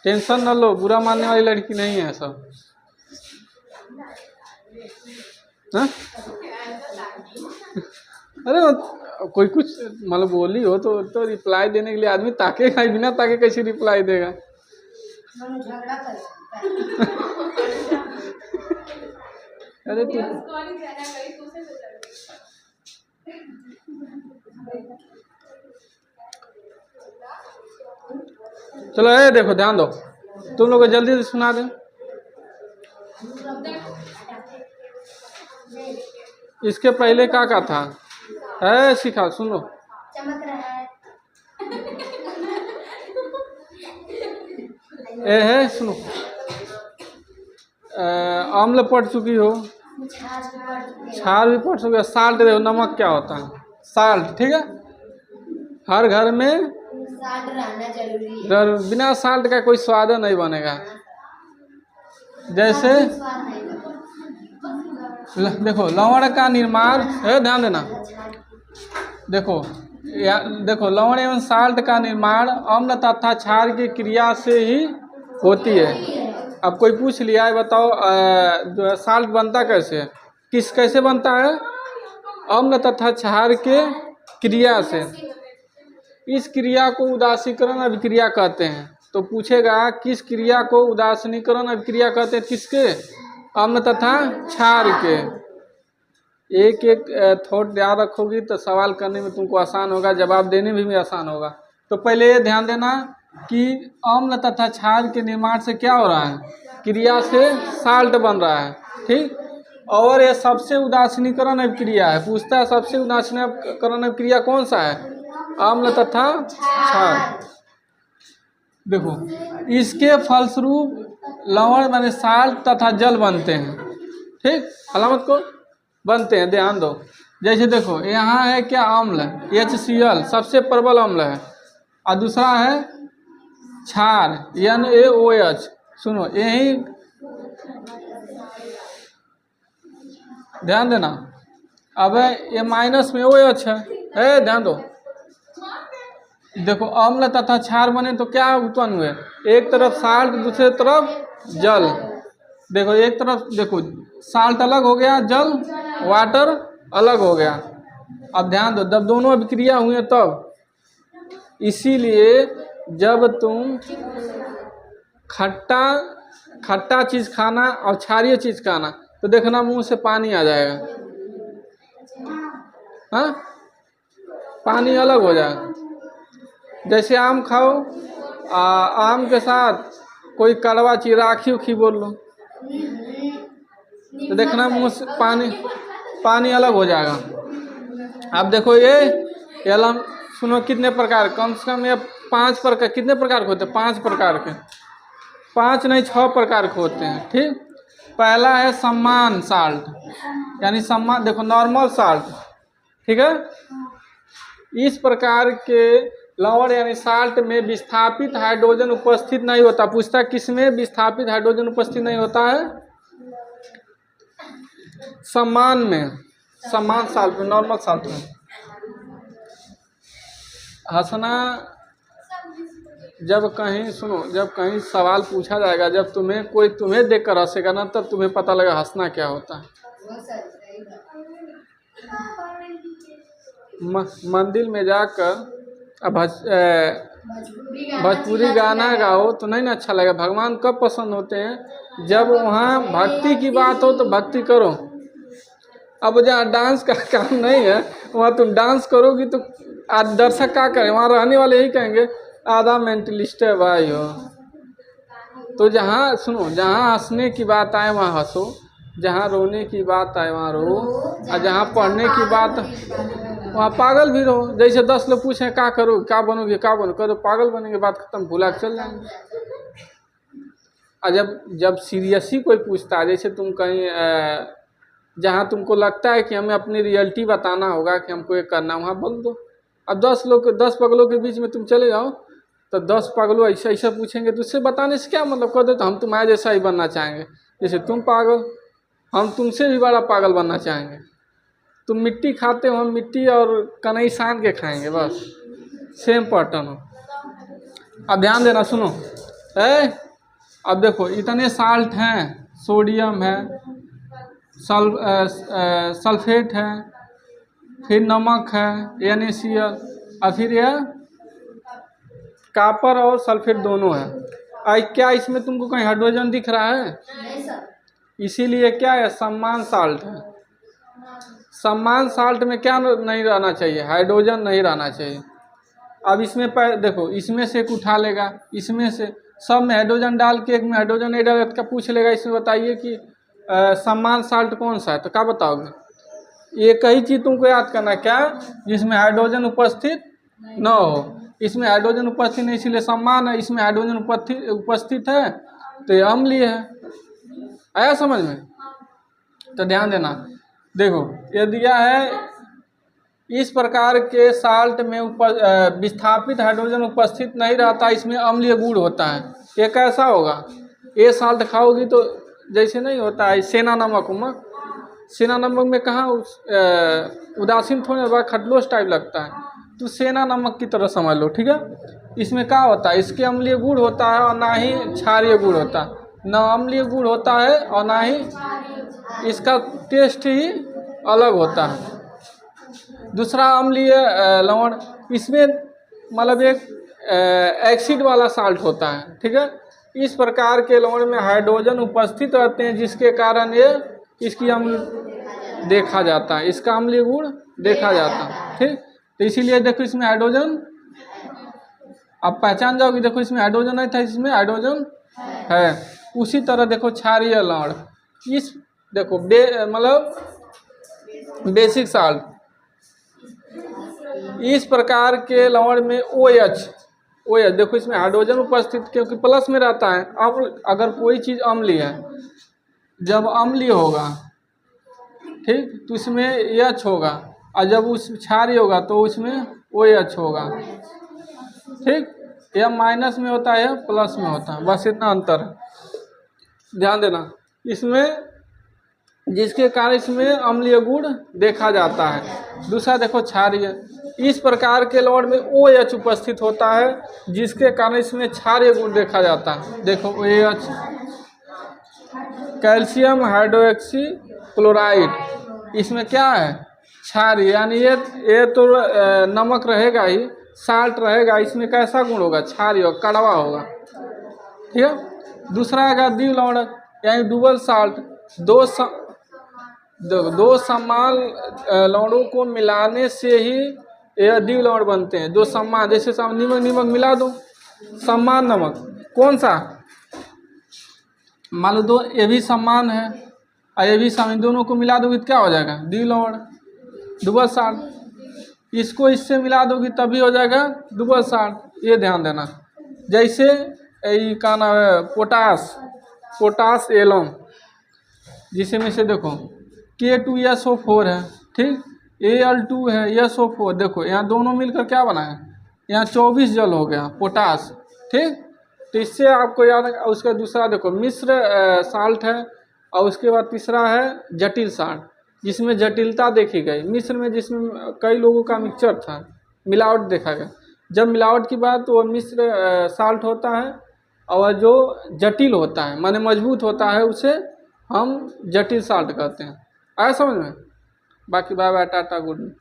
Tension न लो, बुरा मानने वाली लड़की नहीं है सब। हाँ? अरे कोई कुछ मतलब बोली हो तो रिप्लाई देने के लिए आदमी ताकेगा, बिना ताके कैसे रिप्लाई देगा। अरे तू चलो ये देखो ध्यान दो, तुम लोग जल्दी से सुना दे। इसके पहले क्या था? है सिखा, सुनो। चमक रहा है। है सुनो, अम्ल पढ़ चुकी हो, क्षार भी पढ़ चुकी हो, साल्ट देखो, नमक क्या होता है? साल्ट, ठीक है। हर घर में साल्ट रहना जरूरी है। बिना साल्ट का कोई स्वाद नहीं बनेगा। जैसे देखो लवण का निर्माण, ध्यान देना, देखो देखो लवण एवं साल्ट का निर्माण अम्ल तथा क्षार की क्रिया से ही होती है। अब कोई पूछ लिया है, बताओ जो है साल्ट बनता कैसे? कैसे बनता है? अम्ल तथा क्षार के क्रिया से। इस क्रिया को उदासीकरण अभिक्रिया कहते हैं। तो पूछेगा किस क्रिया को उदासीकरण अभिक्रिया कहते हैं? किसके? अम्ल तथा क्षार के। एक एक थॉट याद रखोगी तो सवाल करने में तुमको आसान होगा, जवाब देने में भी आसान होगा। तो पहले ये ध्यान देना कि अम्ल तथा क्षार के निर्माण से क्या हो रहा है? क्रिया से साल्ट बन रहा है, ठीक। और ये सबसे उदासीनीकरण अभिक्रिया है। पूछता है सबसे उदासीनीकरण अभिक्रिया कौन सा है? अम्ल तथा क्षार। देखो इसके फलस्वरूप लवण माने साल्ट तथा जल बनते हैं, ठीक। अलामत को बनते हैं, ध्यान दो। जैसे देखो यहाँ है क्या? अम्ल, HCl सबसे प्रबल अम्ल है, और दूसरा है क्षार NaOH। सुनो यही ध्यान देना। अब ये माइनस में OH है, ध्यान दो। देखो अम्ल तथा क्षार बने तो क्या उत्पन्न हुए? एक तरफ साल्ट, दूसरे तरफ जल। देखो एक तरफ देखो साल्ट अलग हो गया, जल वाटर अलग हो गया। अब ध्यान दो, जब दोनों अभिक्रिया हुए तब, इसीलिए जब तुम खट्टा चीज खाना और क्षारीय चीज खाना तो देखना मुंह से पानी आ जाएगा। हाँ, पानी अलग हो जाएगा। जैसे आम खाओ, आम के साथ कोई कड़वा चीज राखी उखी बोल लो तो देखना मुंह से पानी अलग हो जाएगा। अब देखो ये एलम सुनो कितने प्रकार, कम से कम ये 5 प्रकार, कितने प्रकार के होते हैं? 5 प्रकार के, 5 नहीं 6 प्रकार के होते हैं, ठीक। पहला है सम्मान साल्ट, यानी सम्मान, देखो नॉर्मल साल्ट, ठीक है। इस प्रकार के लवण यानी साल्ट में विस्थापित हाइड्रोजन उपस्थित नहीं होता। पूछता किसमें विस्थापित हाइड्रोजन उपस्थित नहीं होता है? सम्मान में, सम्मान साल्ट में, नॉर्मल साल्ट में। हंसना जब कहीं, सुनो, जब कहीं सवाल पूछा जाएगा, जब कोई तुम्हें देखकर हंसेगा ना, तब तुम्हें पता लगा हंसना क्या होता है। मंदिर में जाकर अब भोजपुरी गाना गाओ तो नहीं ना अच्छा लगेगा। भगवान कब पसंद होते हैं? जब वहाँ भक्ति की बात हो तो भक्ति करो। अब जहाँ डांस का काम नहीं है वहाँ तुम डांस करोगी तो दर्शक क्या करें? वहाँ रहने वाले यही कहेंगे आधा मेंटलिस्ट है भाई हो। तो जहाँ सुनो, जहाँ हंसने की बात आए वहाँ हंसो, जहाँ रोने की बात आए वहाँ रो, और जहाँ पढ़ने की बात वहाँ पागल भी रहो। जैसे 10 लोग पूछे क्या करो, क्या बनोगे, क्या बनो, करो पागल बनेंगे, बात खत्म, भुला के चल जाएंगे। और जब सीरियसली कोई पूछता है, जैसे तुम कहीं जहाँ तुमको लगता है कि हमें अपनी रियलिटी बताना होगा कि हमको ये करना, वहाँ बोल दो। अब 10 पागलों के बीच में तुम चले जाओ तो 10 पागलों ऐसा पूछेंगे, तो उससे बताने से क्या मतलब? कर दो तो हम तुम्हारे जैसा ही बनना चाहेंगे, जैसे तुम पागल, हम तुमसे भी बड़ा पागल बनना चाहेंगे। तुम मिट्टी खाते हो, हम मिट्टी और कनई सान के खाएंगे, बस सेम पैटर्न हो। अब ध्यान देना, सुनो अब देखो इतने साल्ट हैं, सोडियम है, सल्फेट है, फिर नमक है NaCl, और फिर यह कॉपर और सल्फेट दोनों है। क्या इसमें तुमको कहीं हाइड्रोजन दिख रहा है? नहीं सर। इसीलिए क्या है, समान साल्ट है। समान साल्ट में क्या नहीं रहना चाहिए? हाइड्रोजन नहीं रहना चाहिए। अब इसमें देखो, इसमें से एक उठा लेगा, इसमें से सब में हाइड्रोजन डाल के एक में हाइड्रोजन नहीं डाल के पूछ लेगा, इसमें बताइए कि समान साल्ट कौन सा है, तो क्या बताओगे? एक ही चीज़ तुमको याद करना, क्या? जिसमें हाइड्रोजन उपस्थित न हो। इसमें हाइड्रोजन उपस्थित नहीं, इसीलिए समान है। इसमें हाइड्रोजन उपस्थित है तो ये अम्लीय है। आया समझ में? तो ध्यान देना, देखो ये दिया है, इस प्रकार के साल्ट में विस्थापित हाइड्रोजन उपस्थित नहीं रहता, इसमें अम्लीय गुण होता है। ये कैसा होगा? ये साल्ट खाओगी तो जैसे नहीं होता है सेना नमक उमक, सेना नमक में कहाँ उदासीन थोड़े बड़ा खटलोस टाइप लगता है, तो सेना नमक की तरह समझ लो, ठीक है। इसमें क्या होता है, इसके अम्लीय गुण होता है और ना ही क्षारीय गुण होता है। ना अम्लीय गुण होता है और ना ही इसका टेस्ट ही अलग होता है। दूसरा अम्लीय लवण, इसमें मतलब एक एसिड वाला साल्ट होता है, ठीक है। इस प्रकार के लवण में हाइड्रोजन उपस्थित रहते हैं, जिसके कारण ये इसकी अम्ल देखा जाता है, इसका अम्लीय गुण देखा जाता है, ठीक। तो इसीलिए देखो इसमें हाइड्रोजन, आप पहचान जाओगे, देखो इसमें हाइड्रोजन नहीं था, इसमें हाइड्रोजन है। उसी तरह देखो क्षारीय लवण, इस देखो मतलब बेसिक साल्ट, इस प्रकार के लवण में OH देखो इसमें हाइड्रोजन उपस्थित क्योंकि प्लस में रहता है। अब अगर कोई चीज़ अम्लीय है, जब अम्लीय होगा, ठीक, तो इसमें H होगा, और जब उस क्षारीय होगा तो उसमें OH होगा, ठीक। यह माइनस में होता है, प्लस में होता है, बस इतना अंतर है। ध्यान देना, इसमें जिसके कारण इसमें अम्लीय गुण देखा जाता है। दूसरा देखो क्षारीय, इस प्रकार के लवण में OH उपस्थित होता है, जिसके कारण इसमें क्षारीय गुण देखा जाता है। देखो OH, कैल्शियम हाइड्रोक्सी क्लोराइड, इसमें क्या है, क्षारीय, यानी ये तो नमक रहेगा ही, साल्ट रहेगा, इसमें कैसा गुण होगा, क्षारीय होगा, कड़वा होगा, ठीक है। दूसरा आएगा द्विलवणक, यानी डुबल साल्ट, दो समान लवणों को मिलाने से ही यह द्विलवण बनते हैं। दो समान, जैसे नमक मिला दो, समान नमक कौन सा, मान लो दो ये भी समान है और ये भी समान, दोनों को मिला दोगे तो क्या हो जाएगा, द्विलवण, डुबल साल्ट। इसको इससे मिला दोगे तभी हो जाएगा डुबल साल्ट, ये ध्यान देना। जैसे ये का नाम है पोटास एलम, जिसमें से देखो K2SO4 है, ठीक, Al2 है, SO4, देखो यहाँ दोनों मिलकर क्या बना है, यहाँ 24 जल हो गया पोटास, ठीक। तो इससे आपको याद है। उसका दूसरा देखो मिश्र साल्ट है, और उसके बाद तीसरा है जटिल साल्ट, जिसमें जटिलता देखी गई। मिश्र में जिसमें कई लोगों का मिक्सचर था, मिलावट देखा गया। जब मिलावट की बात, तो वो मिश्र साल्ट होता है, और जो जटिल होता है माने मजबूत होता है, उसे हम जटिल साल्ट कहते हैं। आया समझ में? बाकी bye bye, tata, good night.